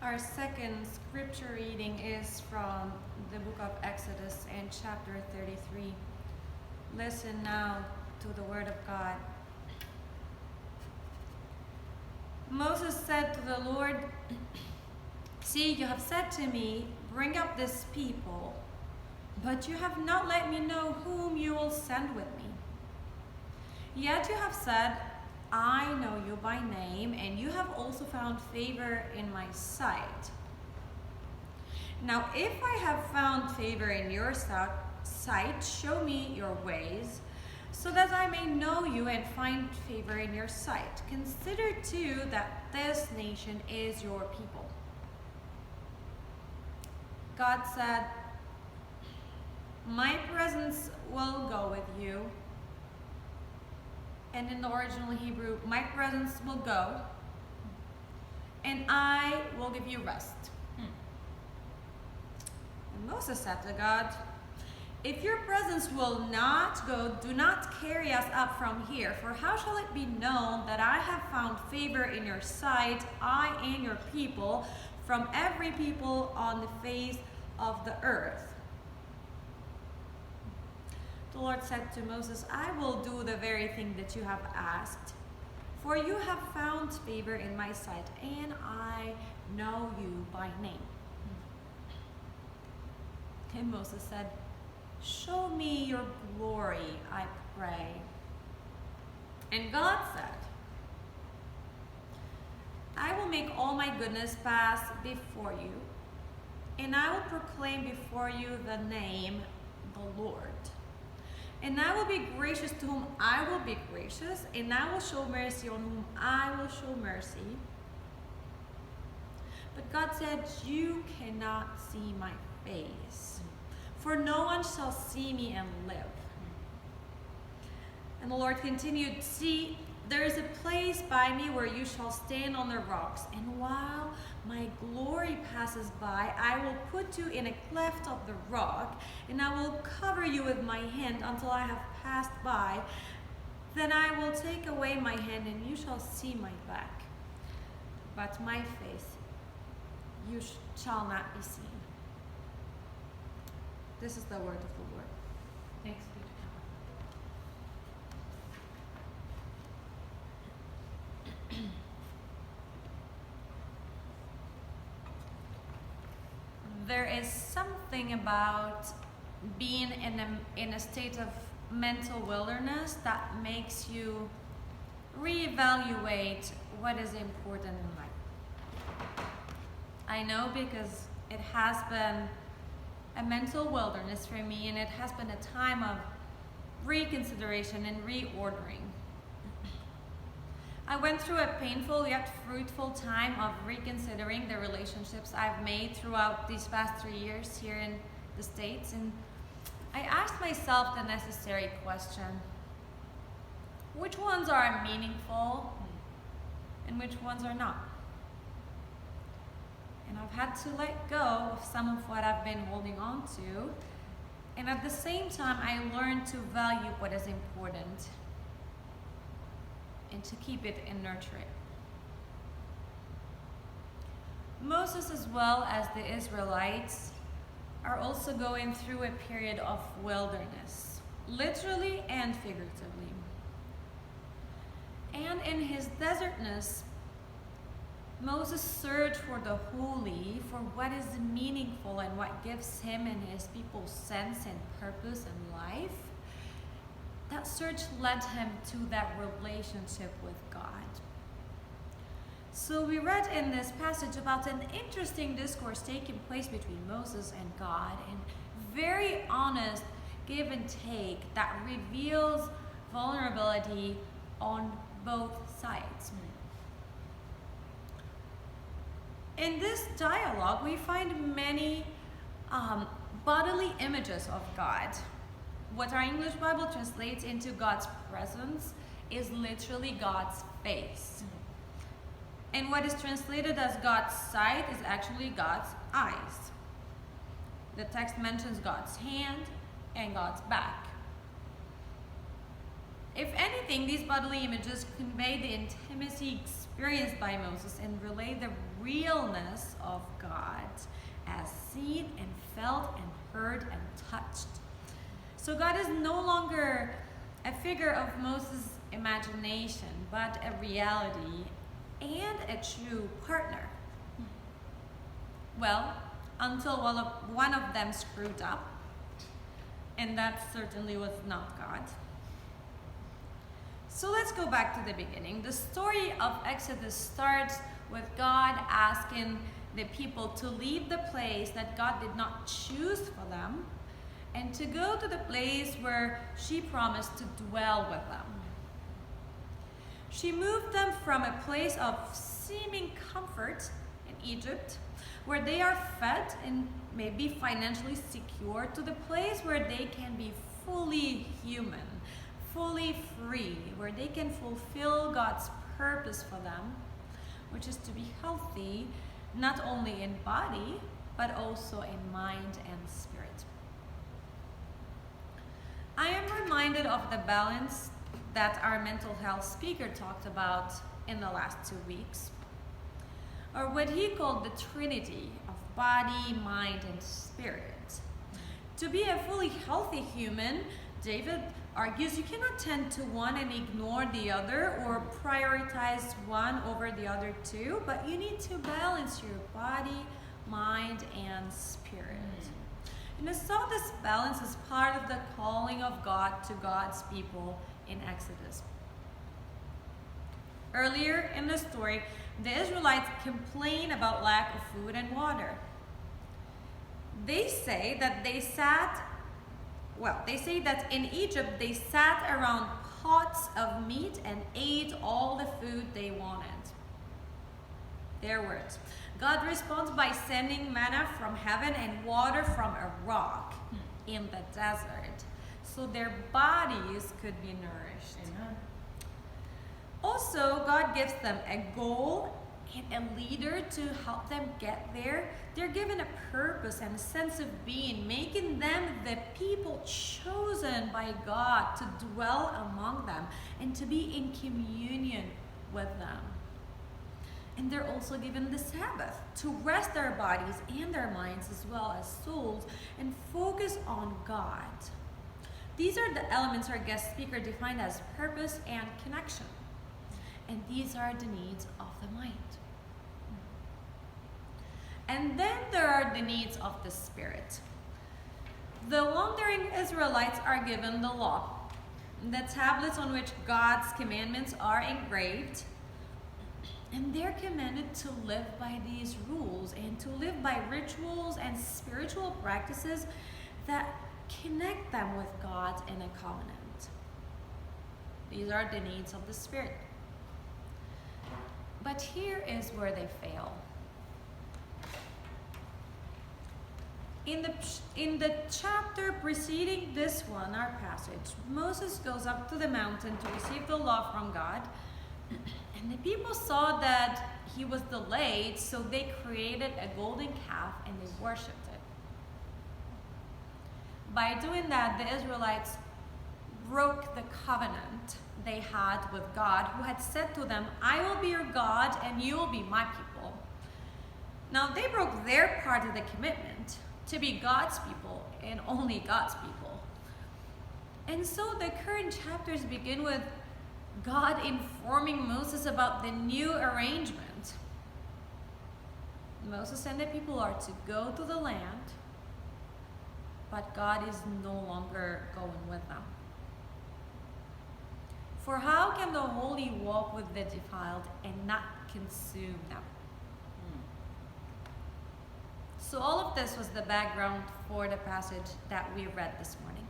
Our second scripture reading is from the book of Exodus and chapter 33. Listen now to the word of God. Moses said to the Lord, "See, you have said to me, bring up this people, but you have not let me know whom you will send with me. Yet you have said, I know you by name, and you have also found favor in my sight. Now, if I have found favor in your sight, show me your ways, so that I may know you and find favor in your sight. Consider too that this nation is your people." God said, "My presence will go with you." And in the original Hebrew, "My presence will go, and I will give you rest." And Moses said to God, "If your presence will not go, do not carry us up from here, for how shall it be known that I have found favor in your sight, I and your people, from every people on the face of the earth?" The Lord said to Moses, "I will do the very thing that you have asked, for you have found favor in my sight, and I know you by name." And Moses said, "Show me your glory, I pray." And God said, "I will make all my goodness pass before you, and I will proclaim before you the name, the Lord. And I will be gracious to whom I will be gracious, and I will show mercy on whom I will show mercy." But God said, "You cannot see my face, for no one shall see me and live." And the Lord continued, "See, there is a place by me where you shall stand on the rocks, and while my glory passes by, I will put you in a cleft of the rock, and I will cover you with my hand until I have passed by. Then I will take away my hand, and you shall see my back, but my face you shall not be seen." This is the word of the Lord. Thanks be to God. There is something about being in a state of mental wilderness that makes you reevaluate what is important in life. I know, because it has been a mental wilderness for me, and it has been a time of reconsideration and reordering. I went through a painful yet fruitful time of reconsidering the relationships I've made throughout these past 3 years here in the States, and I asked myself the necessary question: which ones are meaningful and which ones are not? And I've had to let go of some of what I've been holding on to, and at the same time I learned to value what is important and to keep it and nurture it. Moses, as well as the Israelites, are also going through a period of wilderness, literally and figuratively. And in his desertness, Moses searched for the holy, for what is meaningful and what gives him and his people sense and purpose in life. That search led him to that relationship with God. So we read in this passage about an interesting discourse taking place between Moses and God, and very honest give and take that reveals vulnerability on both sides. In this dialogue, we find many bodily images of God. What our English Bible translates into God's presence is literally God's face. And what is translated as God's sight is actually God's eyes. The text mentions God's hand and God's back. If anything, these bodily images convey the intimacy experienced by Moses and relay the realness of God as seen and felt and heard and touched. So God is no longer a figure of Moses' imagination, but a reality and a true partner. Well, until one of them screwed up, and that certainly was not God. So let's go back to the beginning. The story of Exodus starts with God asking the people to leave the place that God did not choose for them and to go to the place where she promised to dwell with them. She moved them from a place of seeming comfort in Egypt, where they are fed and maybe financially secure, to the place where they can be fully human, fully free, where they can fulfill God's purpose for them, which is to be healthy, not only in body, but also in mind and spirit. I am reminded of the balance that our mental health speaker talked about in the last 2 weeks, or what he called the Trinity of body, mind, and spirit. To be a fully healthy human, David argues you cannot tend to one and ignore the other or prioritize one over the other two, but you need to balance your body, mind, and spirit. And I saw this balance as part of the calling of God to God's people in Exodus. Earlier in the story, the Israelites complain about lack of food and water. They say that in Egypt they sat around pots of meat and ate all the food they wanted. Their words. God responds by sending manna from heaven and water from a rock in the desert, so their bodies could be nourished. Amen. Also, God gives them a goal and a leader to help them get there. They're given a purpose and a sense of being, making them the people chosen by God to dwell among them and to be in communion with them. And they're also given the Sabbath to rest their bodies and their minds as well as souls and focus on God. These are the elements our guest speaker defined as purpose and connection. And these are the needs of the mind. And then there are the needs of the spirit. The wandering Israelites are given the law, the tablets on which God's commandments are engraved, and they're commanded to live by these rules and to live by rituals and spiritual practices that connect them with God in a covenant. These are the needs of the spirit. But here is where they fail. In the chapter preceding this one, our passage, Moses goes up to the mountain to receive the law from God. And the people saw that he was delayed, so they created a golden calf and they worshipped it. By doing that, the Israelites broke the covenant they had with God, who had said to them, I will be your God and you will be my people. Now they broke their part of the commitment to be God's people and only God's people. And so the current chapters begin with God informing Moses about the new arrangement. Moses and the people are to go to the land, but God is no longer going with them. For how can the holy walk with the defiled and not consume them? So all of this was the background for the passage that we read this morning.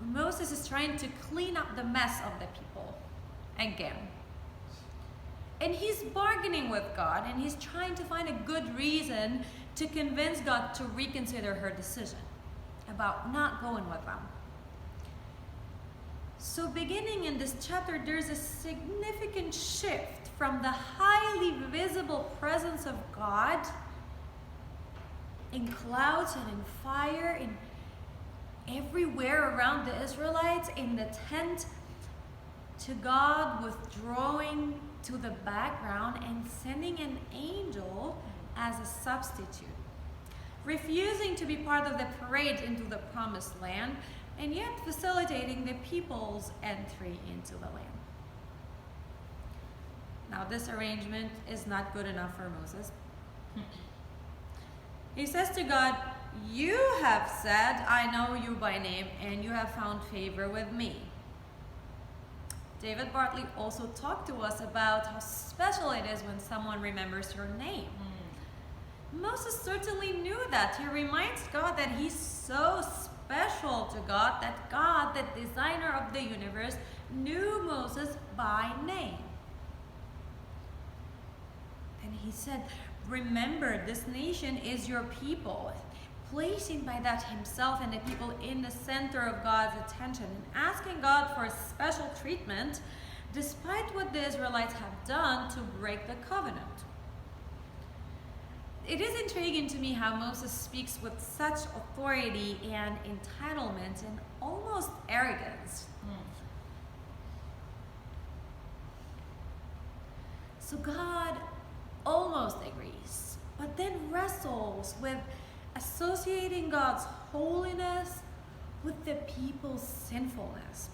Moses is trying to clean up the mess of the people again. And he's bargaining with God, and he's trying to find a good reason to convince God to reconsider her decision about not going with them. So beginning in this chapter, there's a significant shift from the highly visible presence of God in clouds and in fire, in everywhere around the Israelites, in the tent, to God withdrawing to the background and sending an angel as a substitute, refusing to be part of the parade into the promised land, and yet facilitating the people's entry into the land. Now, this arrangement is not good enough for Moses. He says to God, "You have said, I know you by name, and you have found favor with me." David Bartley also talked to us about how special it is when someone remembers your name. Moses certainly knew that. He reminds God that he's so special to God that God, the designer of the universe, knew Moses by name. And he said, "Remember, this nation is your people," placing by that himself and the people in the center of God's attention and asking God for special treatment despite what the Israelites have done to break the covenant. It is intriguing to me how Moses speaks with such authority and entitlement and almost arrogance. So God almost agrees, but then wrestles with associating God's holiness with the people's sinfulness.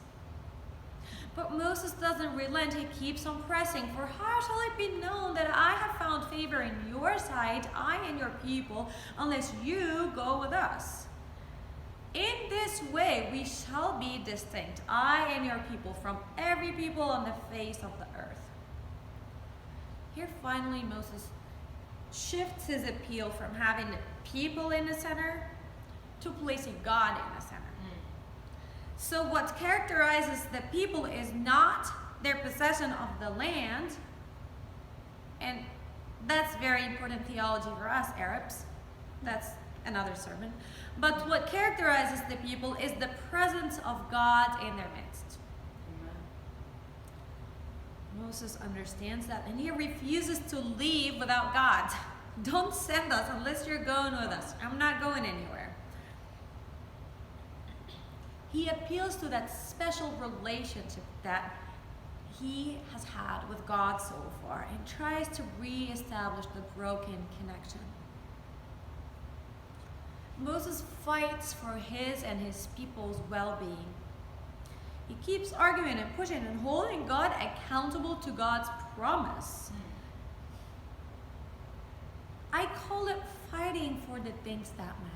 But Moses doesn't relent. He keeps on pressing. "For how shall it be known that I have found favor in your sight, I and your people, unless you go with us? In this way we shall be distinct, I and your people, from every people on the face of the earth." Here finally Moses shifts his appeal from having the people in the center to placing God in the center. So what characterizes the people is not their possession of the land, and that's very important theology for us Arabs. That's another sermon. But what characterizes the people is the presence of God in their midst. Moses understands that, and he refuses to leave without God. "Don't send us unless you're going with us. I'm not going anywhere." He appeals to that special relationship that he has had with God so far and tries to re-establish the broken connection. Moses fights for his and his people's well-being. He keeps arguing and pushing and holding God accountable to God's promise. I call it fighting for the things that matter.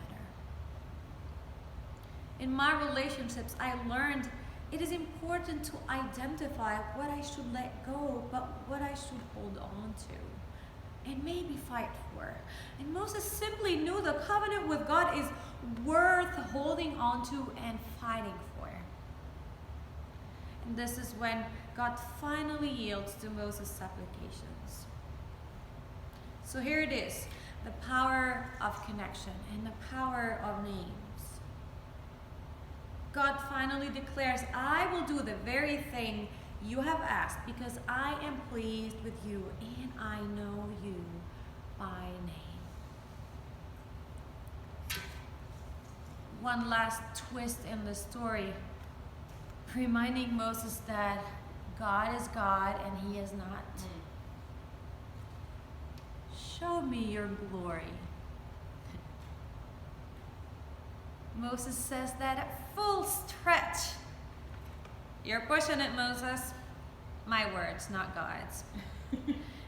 In my relationships, I learned it is important to identify what I should let go, but what I should hold on to and maybe fight for. And Moses simply knew the covenant with God is worth holding on to and fighting for. And this is when God finally yields to Moses' supplications. So here it is, the power of connection and the power of names. God finally declares, "I will do the very thing you have asked because I am pleased with you and I know you by name." One last twist in the story, reminding Moses that God is God and he is not. "Show me your glory." Moses says that at full stretch. "You're pushing it, Moses." My words, not God's.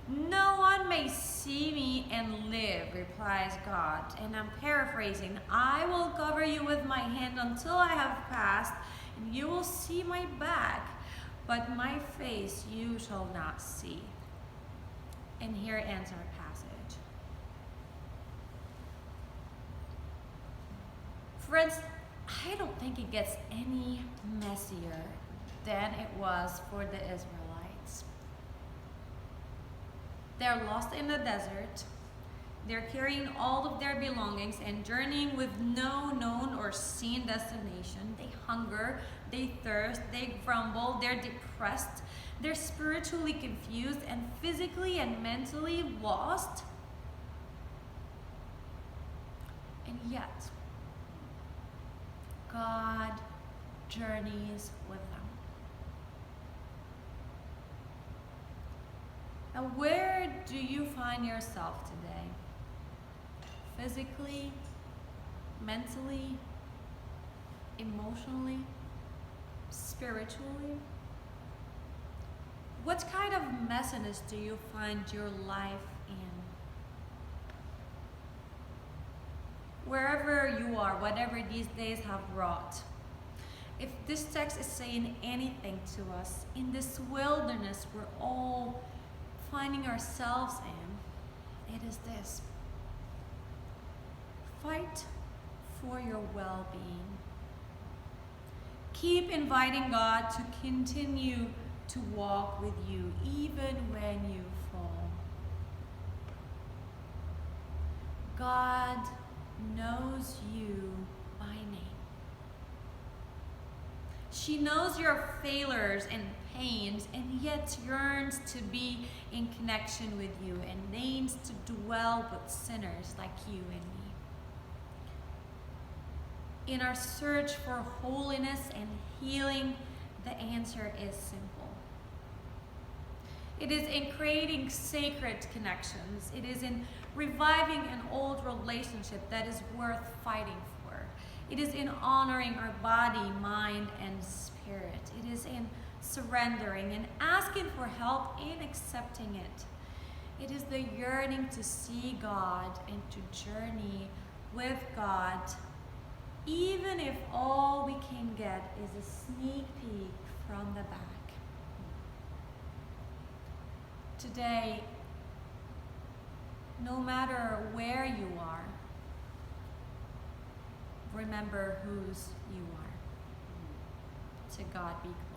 "No one may see me and live," replies God. And I'm paraphrasing. "I will cover you with my hand until I have passed, and you will see my back, but my face you shall not see." And here ends our passage. Friends, I don't think it gets any messier than it was for the Israelites. They're lost in the desert. They're carrying all of their belongings and journeying with no known or seen destination. They hunger, they thirst, they grumble, they're depressed, they're spiritually confused and physically and mentally lost. And yet, God journeys with them. And where do you find yourself today? Physically, mentally, emotionally, spiritually? What kind of messiness do you find your life in? Wherever you are, whatever these days have brought, if this text is saying anything to us, in this wilderness we're all finding ourselves in, it is this: fight for your well-being. Keep inviting God to continue to walk with you even when you fall. God knows you by name. She knows your failures and pains, and yet yearns to be in connection with you and deigns to dwell with sinners like you and me. In our search for holiness and healing, the answer is simple. It is in creating sacred connections. It is in reviving an old relationship that is worth fighting for. It is in honoring our body, mind, and spirit. It is in surrendering and asking for help and accepting it. It is the yearning to see God and to journey with God, even if all we can get is a sneak peek from the back. Today, no matter where you are, remember whose you are. To God be glory.